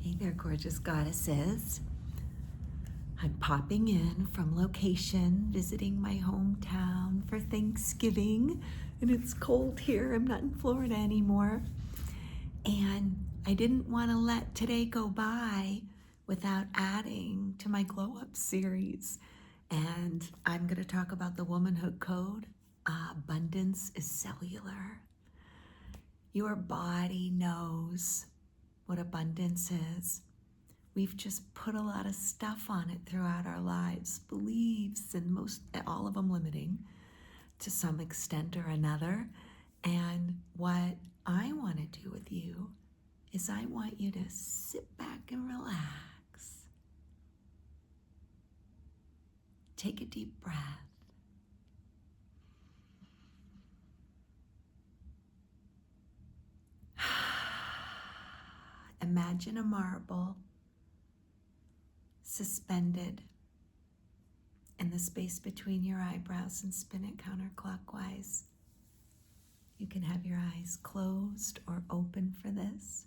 Hey there, gorgeous goddesses. I'm popping in from location, visiting my hometown for Thanksgiving, and it's cold here. I'm not in Florida anymore. And I didn't want to let today go by without adding to my Glow Up series. And I'm going to talk about the Womanhood Code. Abundance is cellular. Your body knows what abundance is. We've just put a lot of stuff on it throughout our lives, beliefs, and all of them limiting to some extent or another. And what I want to do with you is I want you to sit back and relax. Take a deep breath. Imagine a marble suspended in the space between your eyebrows and spin it counterclockwise. You can have your eyes closed or open for this.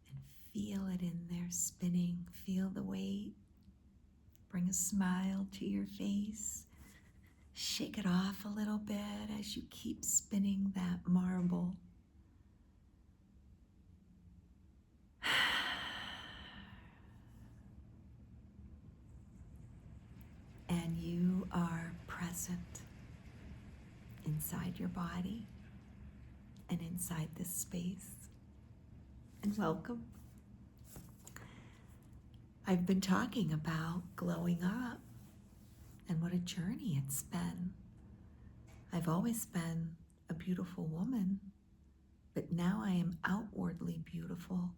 And feel it in there spinning. Feel the weight. Bring a smile to your face. Shake it off a little bit as you keep spinning that marble. And you are present inside your body and inside this space. And welcome. I've been talking about glowing up and what a journey it's been. I've always been a beautiful woman, but now I am outwardly beautiful.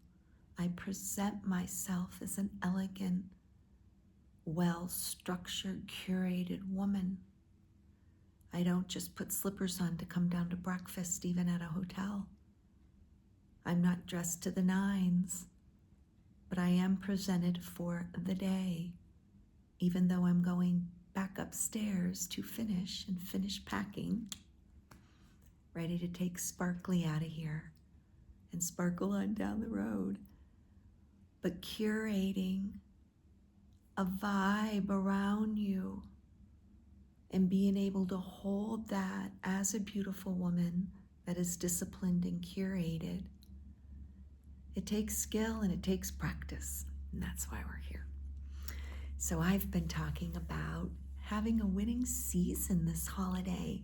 I present myself as an elegant, well-structured, curated woman. I don't just put slippers on to come down to breakfast, even at a hotel. I'm not dressed to the nines, but I am presented for the day, even though I'm going back upstairs to finish packing, ready to take Sparkly out of here and sparkle on down the road. But curating a vibe around you and being able to hold that as a beautiful woman that is disciplined and curated. It takes skill and it takes practice, and that's why we're here. So I've been talking about having a winning season this holiday.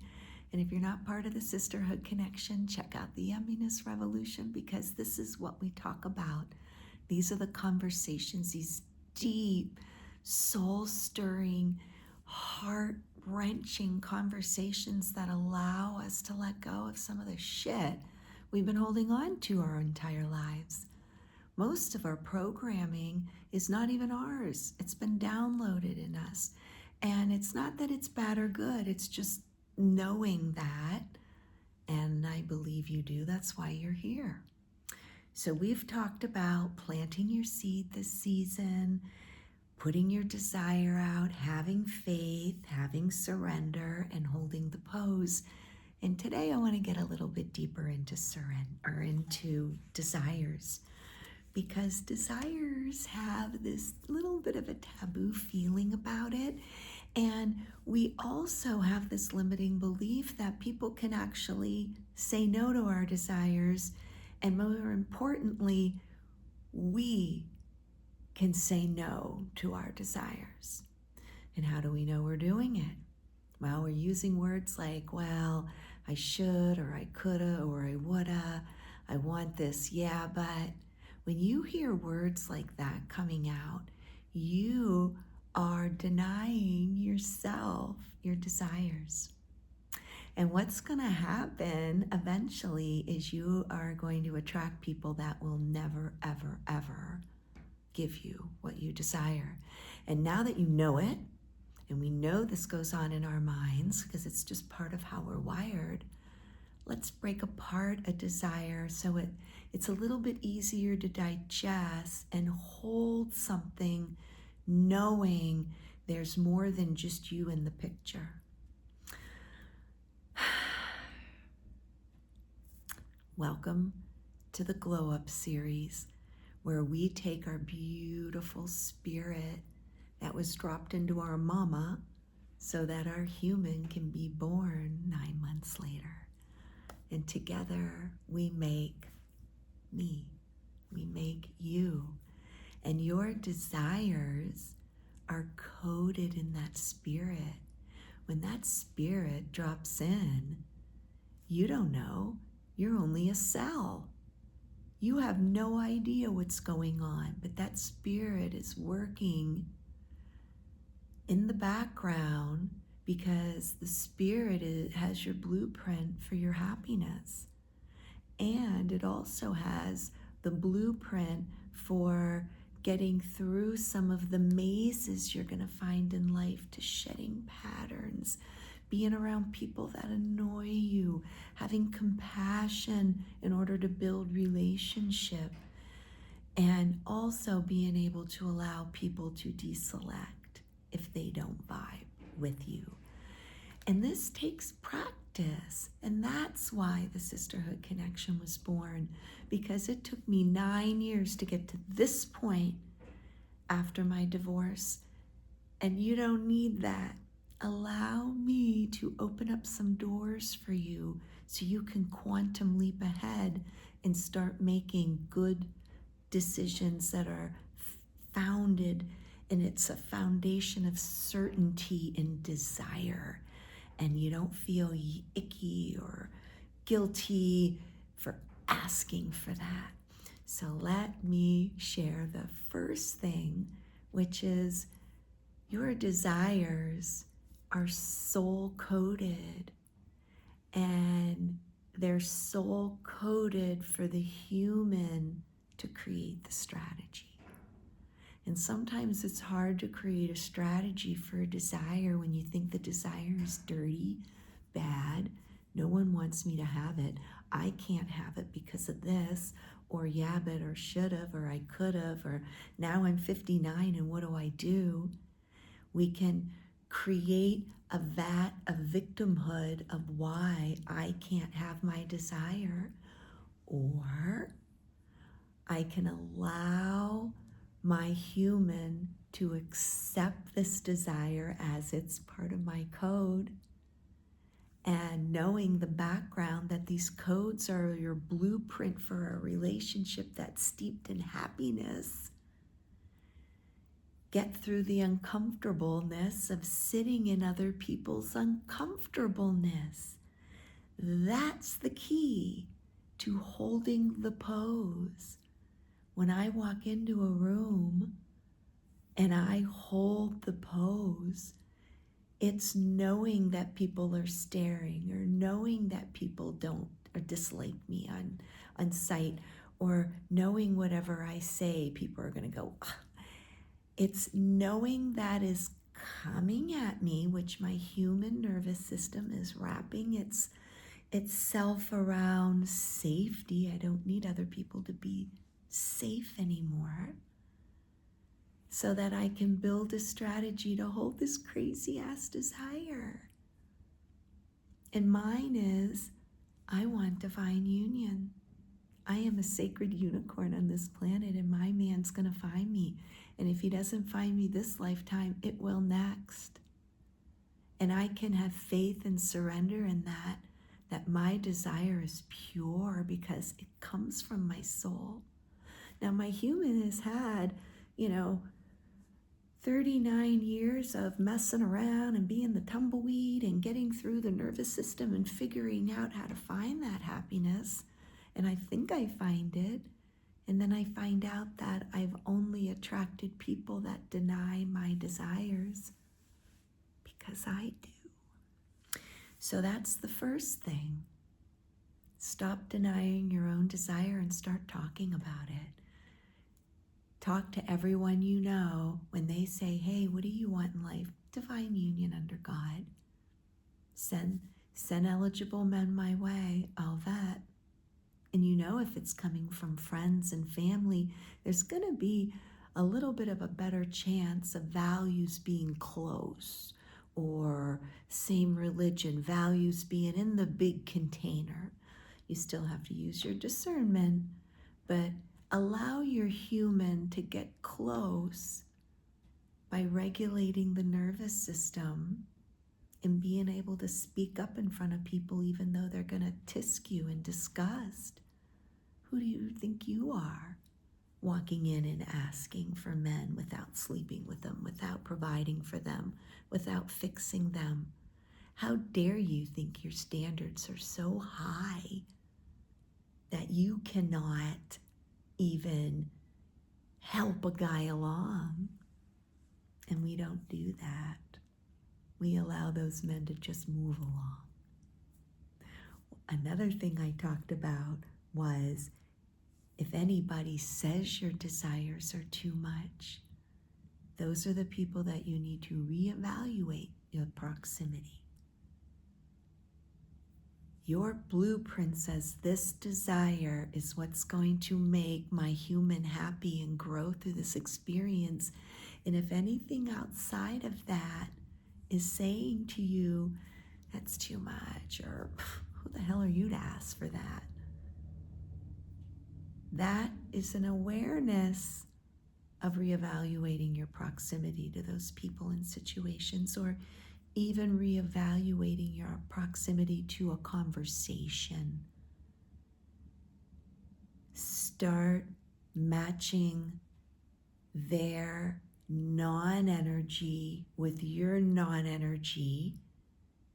And if you're not part of the Sisterhood Connection, check out the Yumminess Revolution, because this is what we talk about. These are the conversations, these deep, soul-stirring, heart-wrenching conversations that allow us to let go of some of the shit we've been holding on to our entire lives. Most of our programming is not even ours. It's been downloaded in us. And it's not that it's bad or good. It's just knowing that. And I believe you do. That's why you're here. So we've talked about planting your seed this season, putting your desire out, having faith, having surrender, and holding the pose. And today I want to get a little bit deeper into into desires, because desires have this little bit of a taboo feeling about it. And we also have this limiting belief that people can actually say no to our desires. And more importantly, we can say no to our desires. And how do we know we're doing it? Well, we're using words like, well, I should, or I coulda, or I woulda, I want this, yeah, but. When you hear words like that coming out, you are denying yourself your desires. And what's going to happen eventually is you are going to attract people that will never, ever, ever give you what you desire. And now that you know it, and we know this goes on in our minds because it's just part of how we're wired, let's break apart a desire so it's a little bit easier to digest and hold something, knowing there's more than just you in the picture. Welcome to the Glow Up series. where we take our beautiful spirit that was dropped into our mama so that our human can be born 9 months later. And together we make me. We make you. And your desires are coded in that spirit. When that spirit drops in, you don't know. You're only a cell. You have no idea what's going on, but that spirit is working in the background because the spirit has your blueprint for your happiness. And it also has the blueprint for getting through some of the mazes you're going to find in life, to shedding patterns, being around people that annoy you, having compassion in order to build relationship, and also being able to allow people to deselect if they don't vibe with you. And this takes practice. And that's why the Sisterhood Connection was born, because it took me 9 years to get to this point after my divorce. And you don't need that. Allow me to open up some doors for you so you can quantum leap ahead and start making good decisions that are founded, and it's a foundation of certainty and desire. And you don't feel icky or guilty for asking for that. So let me share the first thing, which is your desires are soul coded, and they're soul coded for the human to create the strategy. And sometimes it's hard to create a strategy for a desire when you think the desire is dirty, bad, no one wants me to have it, I can't have it because of this, or yeah, but, or should have, or I could have, or now I'm 59 and what do I do? We can create a vat of victimhood of why I can't have my desire, or I can allow my human to accept this desire as it's part of my code, and knowing the background that these codes are your blueprint for a relationship that's steeped in happiness. Get through the uncomfortableness of sitting in other people's uncomfortableness. That's the key to holding the pose. When I walk into a room and I hold the pose, it's knowing that people are staring, or knowing that people don't or dislike me on sight, or knowing whatever I say, people are going to go, ugh. It's knowing that is coming at me, which my human nervous system is wrapping itself around safety. I don't need other people to be safe anymore, so that I can build a strategy to hold this crazy ass desire. And mine is, I want divine union. I am a sacred unicorn on this planet, and my man's gonna find me. And if he doesn't find me this lifetime, it will next. And I can have faith and surrender in that my desire is pure because it comes from my soul. Now, my human has had, 39 years of messing around and being the tumbleweed and getting through the nervous system and figuring out how to find that happiness. And I think I find it. And then I find out that I've only attracted people that deny my desires because I do. So that's the first thing. Stop denying your own desire and start talking about it. Talk to everyone you know when they say, hey, what do you want in life? Divine union under God. Send eligible men my way. I'll vet. And if it's coming from friends and family, there's going to be a little bit of a better chance of values being close, or same religion, values being in the big container. You still have to use your discernment, but allow your human to get close by regulating the nervous system and being able to speak up in front of people even though they're going to tisk you in disgust. Who do you think you are, walking in and asking for men without sleeping with them, without providing for them, without fixing them? How dare you think your standards are so high that you cannot even help a guy along? And we don't do that. We allow those men to just move along. Another thing I talked about was, if anybody says your desires are too much, those are the people that you need to reevaluate your proximity. Your blueprint says this desire is what's going to make my human happy and grow through this experience. And if anything outside of that is saying to you, that's too much, or who the hell are you to ask for that? That is an awareness of reevaluating your proximity to those people and situations, or even reevaluating your proximity to a conversation. Start matching their non-energy with your non-energy.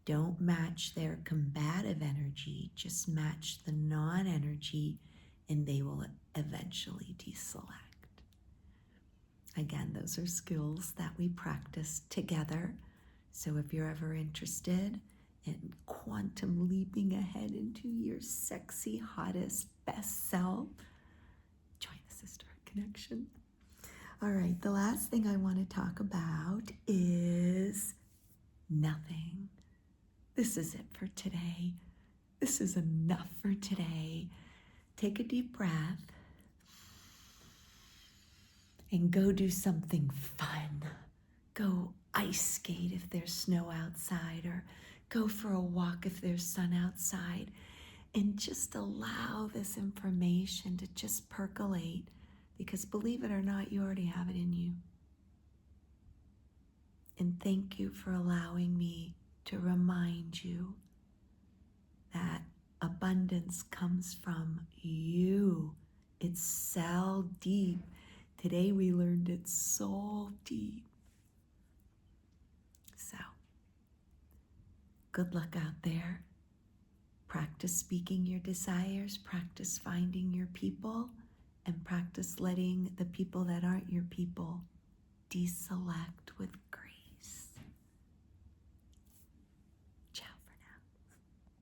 Don't match their combative energy, just match the non-energy, and they will eventually deselect. Again, those are skills that we practice together. So if you're ever interested in quantum leaping ahead into your sexy, hottest, best self, join the Sisterhood Connection. All right, the last thing I want to talk about is nothing. This is it for today. This is enough for today. Take a deep breath and go do something fun. Go ice skate if there's snow outside, or go for a walk if there's sun outside, and just allow this information to just percolate, because believe it or not, you already have it in you. And thank you for allowing me to remind you that abundance comes from you. It's cell deep. Today we learned it's soul deep. So, good luck out there. Practice speaking your desires, practice finding your people, and practice letting the people that aren't your people deselect with